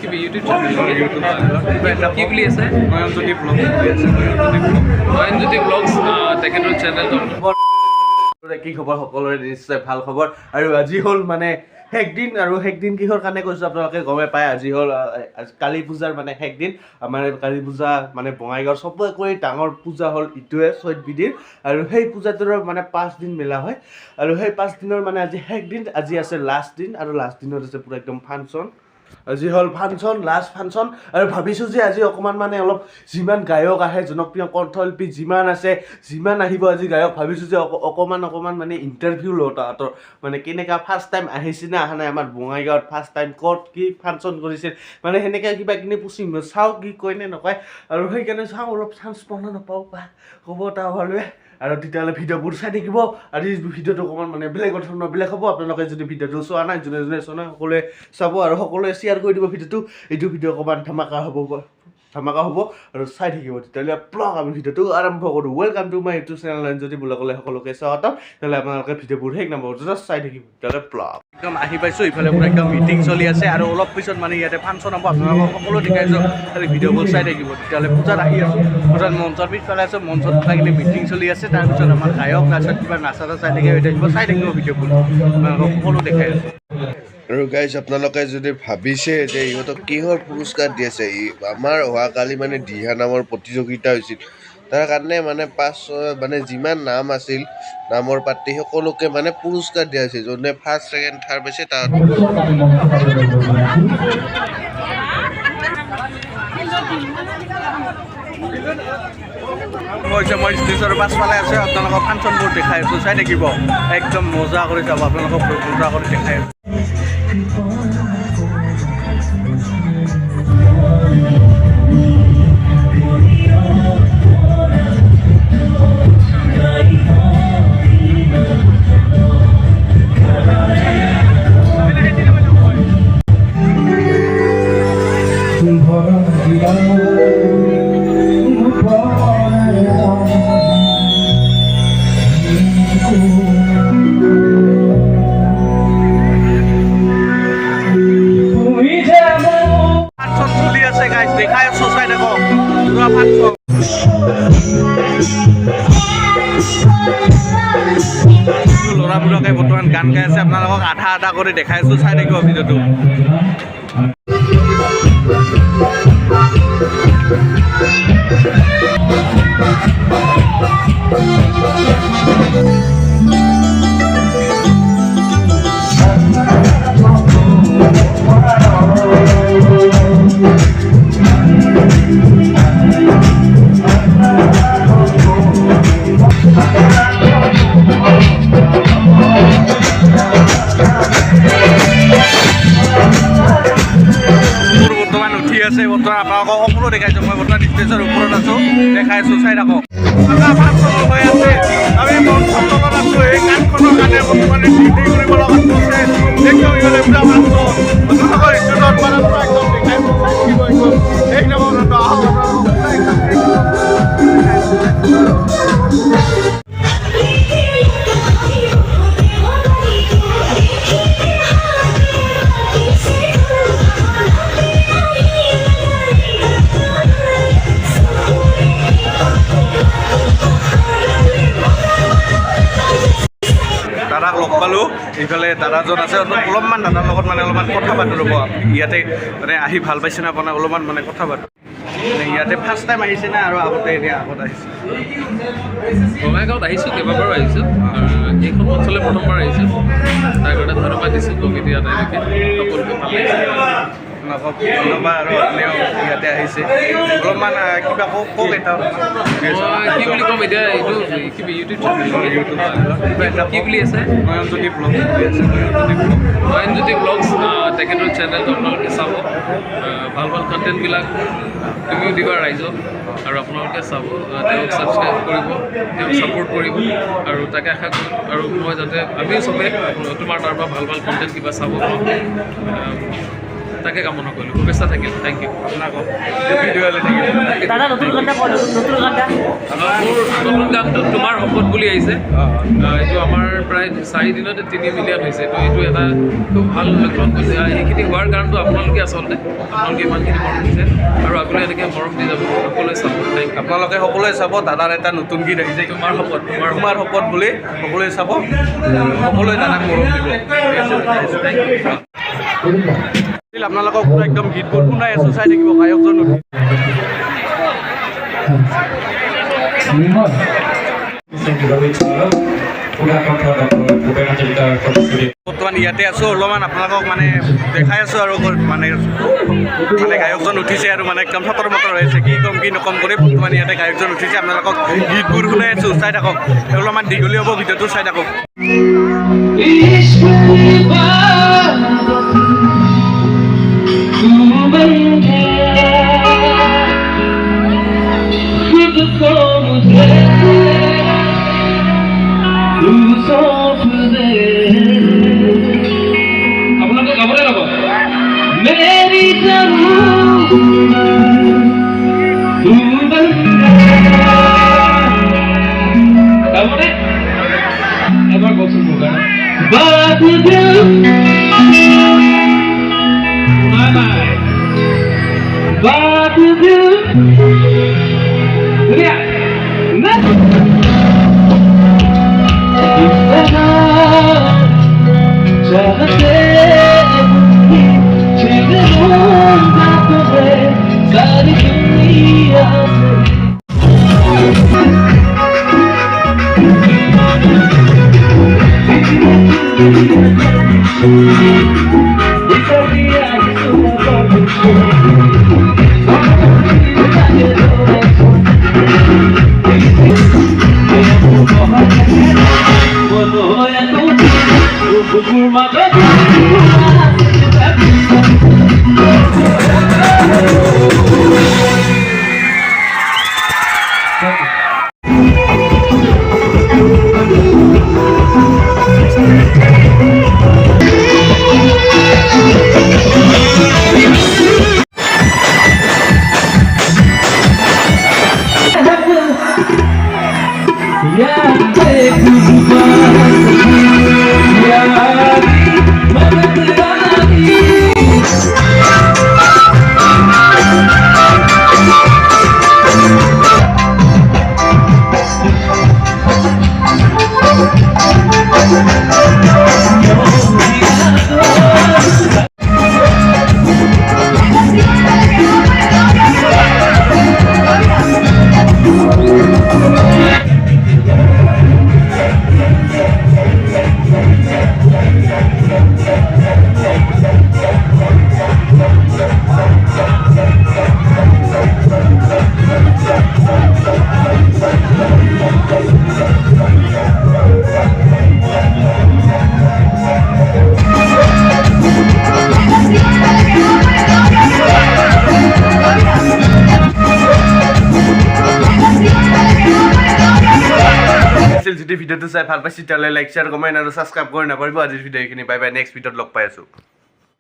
কিবা YouTube channel কি বুলি আছে নয়নজ্যোতি ব্লগ নয়নজ্যোতি ব্লগছ তেখেতৰ চেনেলটো কি খবৰ সকলোৰে নিশ্চয় ভাল খবৰ আৰু আজি হ'ল মানে শেষ দিন আৰু শেষ দিন কিহৰ কাৰণে কৈছোঁ আপোনালোকে গমে পায় আজি হ'ল কালী পূজাৰ মানে শেষ দিন আমাৰ কালী পূজা মানে বঙাইগাঁৱৰ চবতকৈ ডাঙৰ পূজা হ'ল ইটোৱে চৈত বিধিৰ আৰু সেই পূজাটোৰ মানে 5 দিন মেলা হয় আৰু সেই 5 দিনৰ মানে আজি শেষ দিন আজি আছে লাষ্ট দিন আৰু লাষ্ট দিনত আছে পুৰা একদম ফাংচন আজি হ'ল ফাংচন লাষ্ট ফাংচন আৰু ভাবিছোঁ যে আজি অকণমান মানে অলপ যিমান গায়ক আহে জনপ্ৰিয় কণ্ঠশিল্পী যিমান আছে যিমান আহিব আজি গায়ক ভাবিছোঁ যে অকণমান মানে ইণ্টাৰভিউ লওঁ তাহাঁতৰ মানে কেনেকুৱা ফাৰ্ষ্ট টাইম আহিছে না অহা নাই আমাৰ বঙাইগাঁৱত ফাৰ্ষ্ট টাইম ক'ত কি ফাংচন কৰিছিল মানে সেনেকৈ কিবা কিনি পুচিম চাওঁ কি কয় নে নকয় আৰু সেইকাৰণে চাওঁ অলপ চান্স পাওঁ নে নাপাওঁ বা ক'ব তাৰ ভালুৱে আৰু তেতিয়াহ'লে ভিডিঅ'বোৰ চাই থাকিব আৰু এই ভিডিঅ'টো অকণমান মানে বেলেগৰ ধৰণৰ বেলেগ হ'ব আপোনালোকে যদি ভিডিঅ'টো চোৱা নাই যোনে চোৱা নাই সকলোৱে চাব আৰু সকলোৱে শ্বেয়াৰ কৰি দিব ভিডিঅ'টো এইটো ভিডিঅ' অকণমান ধামাকা হ'ব আৰু চাই থাকিব তেতিয়াহ'লে ব্লগ আমি ভিডিঅ'টো আৰম্ভ কৰোঁ welcome to my YouTube channel যদি ব্লগলৈ সকলোকে স্বাগতম তেতিয়াহ'লে আপোনালোকে ভিডিঅ'বোৰ শেষ নাপাব জাষ্ট চাই থাকিব তেতিয়াহ'লে ব্লগ একদম আহি পাইছোঁ ইফালে পৰা একদম মিটিং চলি আছে আৰু অলপ পিছত মানে ইয়াতে ফাংচন হ'ব আপোনালোকক সকলো দেখাইছোঁ খালি ভিডিঅ'বোৰ চাই থাকিব তেতিয়াহ'লে পূজাত আহি আছোঁ পূজাত মঞ্চৰ পিছফালে আছোঁ মঞ্চত কিনে মিটিং চলি আছে তাৰপিছত আমাৰ গায়ক নাচত কিবা নাচা চাই থাকিব চাই থাকিব ভিডিঅ'বোৰ আপোনালোকক সকলো দেখাই আছোঁ আৰু গাইজ আপোনালোকে যদি ভাবিছে যে ইহঁতক কিহৰ পুৰস্কাৰ দি আছে আমাৰ অহাকালি মানে দিহা নামৰ প্ৰতিযোগিতা হৈছিল তাৰ কাৰণে মানে মানে যিমান নাম আছিল নামৰ পাৰ্টি সকলোকে মানে পুৰস্কাৰ দিয়া হৈছে যোনে ফাৰ্ষ্ট ছেকেণ্ড থাৰ্ড পাইছে তাত মই ষ্টেজৰ পাছফালে আছোঁ আপোনালোকক ফাংচনবোৰ দেখাই আছোঁ চাই থাকিব একদম মজা কৰি যাব আপোনালোকক মজা কৰি দেখাই আছোঁ দেখাই আছোঁ চাই থাকক পুৰা ফাংচন ল'ৰাবোৰকে বৰ্তমান গান গাই আছে আপোনালোকক আধা কৰি দেখাই আছোঁ চাই থাকিব ভিডিঅ'টো বৰ্তমান আপোনালোকক সকলো দেখাইছোঁ মই বৰ্তমান ষ্টেজৰ ওপৰত আছোঁ দেখাই আছোঁ চাই থাকক হৈ আছে আমি মঞ্চত আছোঁ এই গানখনৰ কাৰণে বৰ্তমানে কৰিব লগা হৈছে একদম ইহঁতে পুৰা দাদাক লগ পালোঁ এইফালে দাদাজন আছে অলপমান দাদাৰ লগত মানে অলপমান কথা পাতোঁ ৰ'ব ইয়াতে মানে আহি ভাল পাইছে না আপোনাৰ অলপমান মানে কথা পাতোঁ ইয়াতে ফাৰ্ষ্ট টাইম আহিছে না আৰু আগতে এতিয়া আগত আহিছে বঙাইগাঁৱত আহিছোঁ কেইবাবাৰো আহিছোঁ এইখন অঞ্চলে প্ৰথমবাৰ আহিছোঁ তাৰ কাৰণে ধন্যবাদ দিছোঁ কমিটি আটাইলৈকে সকলোকে ভাল লাগিছে ধন্যবাদ আৰু আপুনিও ইয়াতে আহিছে অলপমান কিবা কওক এটা কি বুলি ক'ম এতিয়া এইটো কিবা ইউটিউব চেনেল কি বুলি আছে নয়নজ্যোতি ব্লগ নয়নজ্যোতি ব্লগছ তেখেতৰ চেনেলটো আপোনালোকে চাব ভাল কণ্টেণ্টবিলাক তুমিও দিবা ৰাইজক আৰু আপোনালোকে চাব তেওঁক ছাবস্ক্ৰাইব কৰিব তেওঁক ছাপোৰ্ট কৰিব আৰু তাকে আশা কৰোঁ আৰু মই যাতে আমিও চবেই তোমাৰ তাৰপৰা ভাল কণ্টেণ্ট কিবা চাব পাওঁ তাকে কামনা কৰিলোঁ শুভেচ্ছা থাকিল থেংক ইউ আপোনাক ভিডিঅ'লৈ থাকিল দাদা নতুন গানটা কল নতুন গানটা মোৰ নতুন গানটো তোমাৰ শপত বুলি আহিছে এইটো আমাৰ প্ৰায় 4 দিনতে 3 মিলিয়ন হৈছে তো এইটো এটা খুব ভাল লক্ষণ হৈছে এইখিনি হোৱাৰ কাৰণটো আপোনালোকে আচলতে আপোনালোকে ইমানখিনি মৰম দিছে আৰু আগলৈ এনেকৈ মৰম দি যাব সকলোৱে চাব থেংক ইউ আপোনালোকে সকলোৱে চাব দাদাৰ এটা নতুন গীত আহিছে তোমাৰ শপত তোমাৰ শপত বুলি সকলোৱে চাব সকলোৱে দাদাক মৰম দিব আপোনালোকক একদম গীতবোৰ শুনাই আছোঁ চাই থাকিব গায়কজন উঠি বৰ্তমান ইয়াতে আছোঁ অলপমান আপোনালোকক মানে দেখাই আছোঁ আৰু মানে গায়কজন উঠিছে আৰু মানে একদম সতৰ মতৰ হৈ আছে কি ক'ম কি নক'ম কৰি বৰ্তমান ইয়াতে গায়কজন উঠিছে আপোনালোকক গীতবোৰ শুনাই আছোঁ চাই থাকক অলপমান দীঘলীয়া হ'ব ভিডিঅ'টো চাই থাকক আপোনালোকে গাবলৈ গাব মেৰি গাবনে এবাৰ কওকচোন মোৰ যদি ভিডিঅ'টো চাই ভাল পাইছে তেতিয়াহ'লে লাইক শ্বেয়াৰ কমেণ্ট আৰু ছাবস্ক্ৰাইব কৰি নাপাৰিব আজিৰ ভিডিঅ' এইখিনি বাই বাই নেক্সট ভিডিঅ'ত লগ পাই আছোঁ